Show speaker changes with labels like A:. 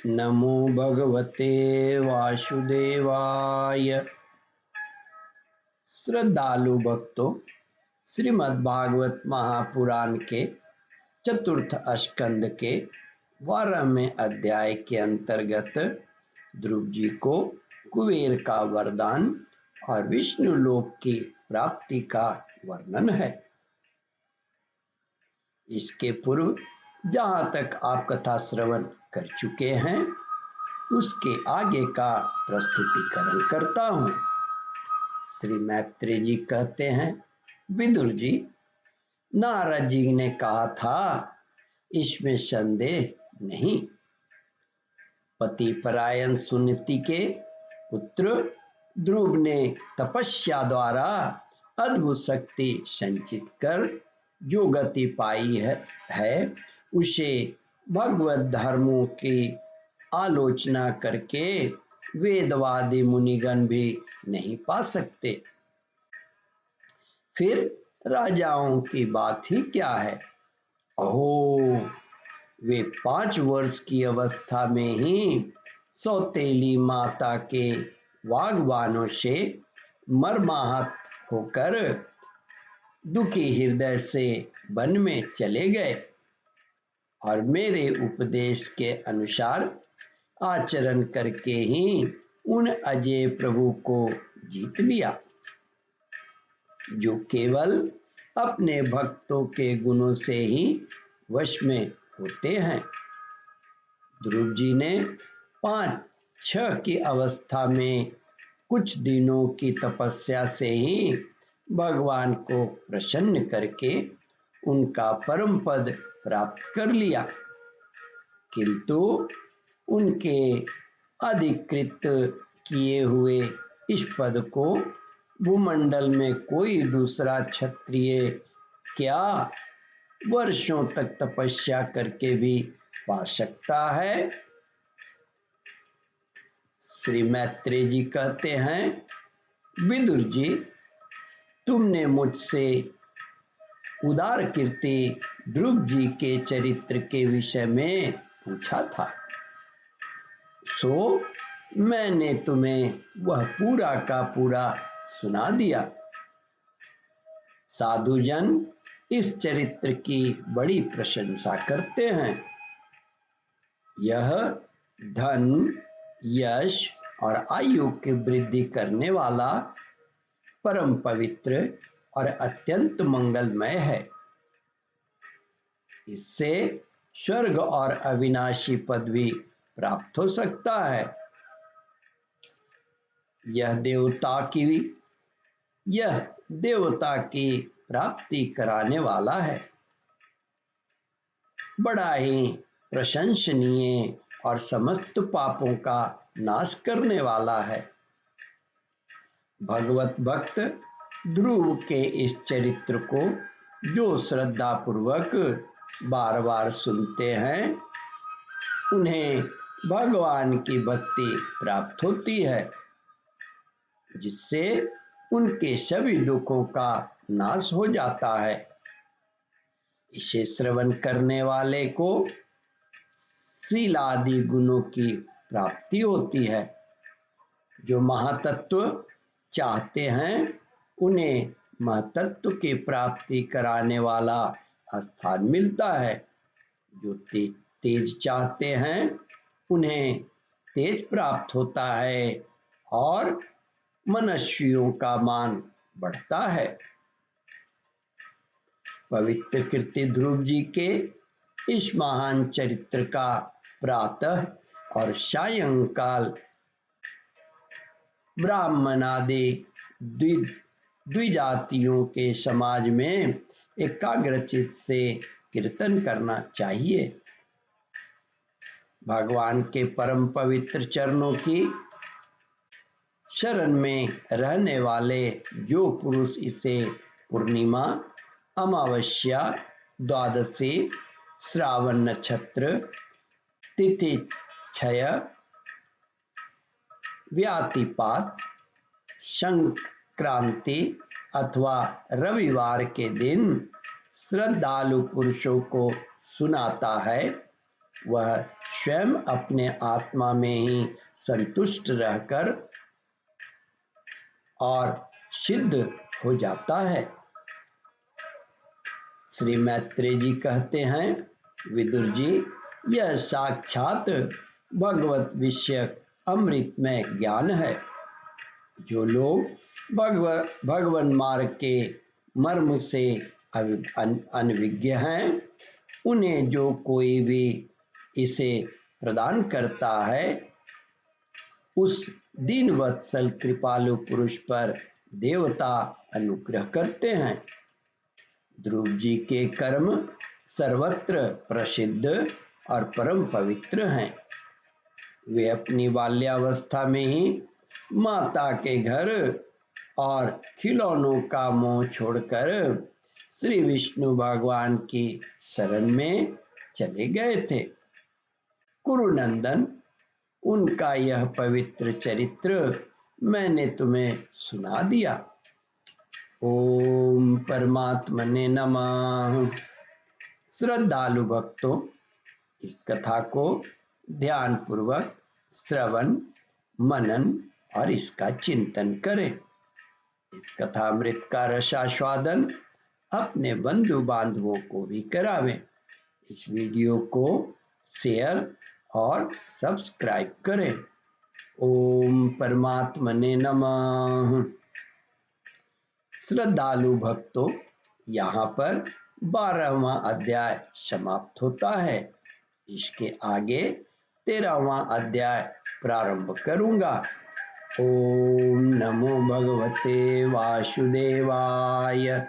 A: नमो भगवते वासुदेवाय। श्रद्धालु भक्तों, श्रीमद्भागवत महापुराण के चतुर्थ स्कंद के 12वें अध्याय के अंतर्गत ध्रुव जी को कुबेर का वरदान और विष्णु लोक की प्राप्ति का वर्णन है। इसके पूर्व जहाँ तक आप कथा श्रवण कर चुके हैं उसके आगे का प्रस्तुतिकरण करता हूँ। श्री मैत्रेय जी कहते हैं, विदुर जी, नारद जी ने कहा था, इसमें संदेह नहीं। पति परायण सुनीति के पुत्र ध्रुव ने तपस्या द्वारा अद्भुत शक्ति संचित कर जो गति पाई है उसे भगवत धर्मों की आलोचना करके वेदवादी मुनिगण भी नहीं पा सकते। फिर राजाओं की बात ही क्या है। अहो, वे 5 वर्ष की अवस्था में ही सौतेली माता के वाग्बाणों से मर्माहत होकर दुखी हृदय से वन में चले गए और मेरे उपदेश के अनुसार आचरण करके ही उन अजय प्रभु को जीत लिया, जो केवल अपने भक्तों के गुणों से ही वश में होते हैं। ध्रुव जी ने 5-6 की अवस्था में कुछ दिनों की तपस्या से ही भगवान को प्रसन्न करके उनका परम पद प्राप्त कर लिया, किंतु उनके अधिकृत किए हुए इस पद को भूमंडल में कोई दूसरा क्षत्रिय क्या वर्षों तक तपस्या करके भी पा सकता है। श्री मैत्रेय जी कहते हैं, विदुर जी, तुमने मुझसे उदार कीर्ति ध्रुव जी के चरित्र के विषय में पूछा था, सो मैंने तुम्हें वह पूरा का पूरा सुना दिया। साधुजन इस चरित्र की बड़ी प्रशंसा करते हैं। यह धन, यश और आयु की वृद्धि करने वाला परम पवित्र और अत्यंत मंगलमय है। इससे स्वर्ग और अविनाशी पद भी प्राप्त हो सकता है। यह देवता की प्राप्ति कराने वाला है, बड़ा ही प्रशंसनीय और समस्त पापों का नाश करने वाला है। भगवत भक्त ध्रुव के इस चरित्र को जो श्रद्धा पूर्वक बार बार सुनते हैं उन्हें भगवान की भक्ति प्राप्त होती है, जिससे उनके सभी दुखों का नाश हो जाता है। इसे श्रवण करने वाले को शीलादि गुणों की प्राप्ति होती है। जो महातत्व चाहते हैं उन्हें महतत्व की प्राप्ति कराने वाला स्थान मिलता है। जो तेज चाहते हैं उन्हें तेज प्राप्त होता है और मनुष्यों का मान बढ़ता है। पवित्र कीर्ति ध्रुव जी के इस महान चरित्र का प्रातः और सायंकाल ब्राह्मणादि द्विजातियों के समाज में एकाग्रचित से कीर्तन करना चाहिए। भगवान के परम पवित्र चरणों की शरण में रहने वाले जो पुरुष इसे पूर्णिमा, अमावस्या, द्वादशी, श्रावण नक्षत्र, तिथि क्षय, व्यातिपात, संक्रांति अथवा रविवार के दिन श्रद्धालु पुरुषों को सुनाता है, वह स्वयं अपने आत्मा में ही संतुष्ट रहकर और सिद्ध हो जाता है। श्री मैत्रेय जी कहते हैं, विदुर जी, यह साक्षात भगवत विषयक अमृतमय ज्ञान है। जो लोग भगवान मार्ग के मर्म से अनभिज्ञ हैं, उन्हें जो कोई भी इसे प्रदान करता है, उस दीनवत्सल कृपालु पुरुष पर देवता अनुग्रह करते हैं। ध्रुव जी के कर्म सर्वत्र प्रसिद्ध और परम पवित्र हैं। वे अपनी बाल्यावस्था में ही माता के घर और खिलौनों का मोह छोड़कर श्री विष्णु भगवान की शरण में चले गए थे। कुरुनंदन, उनका यह पवित्र चरित्र मैंने तुम्हें सुना दिया। ओम परमात्मने नमः। श्रद्धालु भक्तों, इस कथा को ध्यान पूर्वक श्रवण, मनन और इसका चिंतन करें। इस कथामृत का रसास्वादन अपने बंधु बांधवों को भी करावें। इस वीडियो को शेयर और सब्सक्राइब करें। ओम परमात्मने नमः। श्रद्धालु भक्तों, यहाँ पर 12वां अध्याय समाप्त होता है। इसके आगे 13वां अध्याय प्रारंभ करूंगा। ओम नमो भगवते वासुदेवाय।